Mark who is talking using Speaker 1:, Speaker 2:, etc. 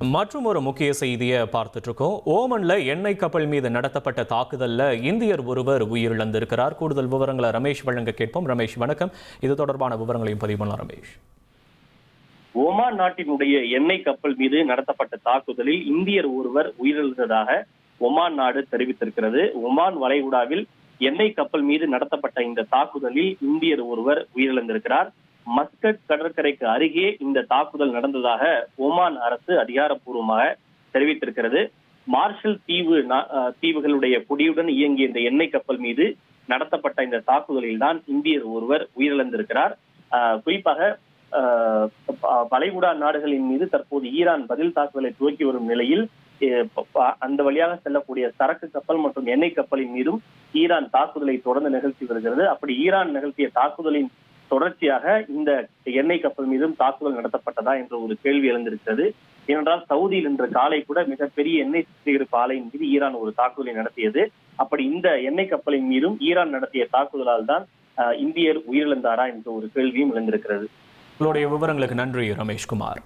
Speaker 1: மற்றும் ஒரு முக்கிய செய்தியை பார்த்துட்டு இருக்கோம். ஓமன்ல எண்ணெய் கப்பல் மீது நடத்தப்பட்ட தாக்குதல்ல இந்தியர் ஒருவர் உயிரிழந்திருக்கிறார். கூடுதல் விவரங்களை ரமேஷ் வழங்க கேட்போம். ரமேஷ் வணக்கம். இது தொடர்பான விவரங்களையும் பதிவு பண்ணலாம் ரமேஷ்.
Speaker 2: ஓமான் நாட்டினுடைய எண்ணெய் கப்பல் மீது நடத்தப்பட்ட தாக்குதலில் இந்தியர் ஒருவர் உயிரிழந்ததாக ஒமான் நாடு தெரிவித்திருக்கிறது. ஒமான் வளைகுடாவில் எண்ணெய் கப்பல் மீது நடத்தப்பட்ட இந்த தாக்குதலில் இந்தியர் ஒருவர் உயிரிழந்திருக்கிறார். மஸ்கட் கடற்கரைக்கு அருகே இந்த தாக்குதல் நடந்ததாக ஒமான் அரசு அதிகாரப்பூர்வமாக தெரிவித்திருக்கிறது. மார்ஷல் தீவுகளுடைய கொடியுடன் இயங்கிய இந்த எண்ணெய் கப்பல் மீது நடத்தப்பட்ட இந்த தாக்குதலில் தான் இந்தியர் ஒருவர் உயிரிழந்திருக்கிறார். குறிப்பாக வளைகுடா நாடுகளின் மீது தற்போது ஈரான் பதில் தாக்குதலை துவக்கி வரும் நிலையில் அந்த வழியாக செல்லக்கூடிய சரக்கு கப்பல் மற்றும் எண்ணெய் கப்பலின் மீதும் ஈரான் தாக்குதலை தொடர்ந்து நிகழ்த்தி வருகிறது. அப்படி ஈரான் நிகழ்த்திய தாக்குதலின் தொடர்ச்சியாக இந்த எண்ணெய் கப்பல் மீதும் தாக்குதல் நடத்தப்பட்டதா என்ற ஒரு கேள்வி எழுந்திருக்கிறது. ஏனென்றால் சவுதியில் இன்று காலை கூட மிகப்பெரிய எண்ணெய் சுத்திகரிப்பு ஆலையின் மீது ஈரான் ஒரு தாக்குதலை நடத்தியது. அப்படி இந்த எண்ணெய் கப்பலின் மீதும் ஈரான் நடத்திய தாக்குதலால் தான் இந்தியர் உயிரிழந்தாரா என்ற ஒரு கேள்வியும் எழுந்திருக்கிறது.
Speaker 1: உங்களுடைய விவரங்களுக்கு நன்றி ரமேஷ்குமார்.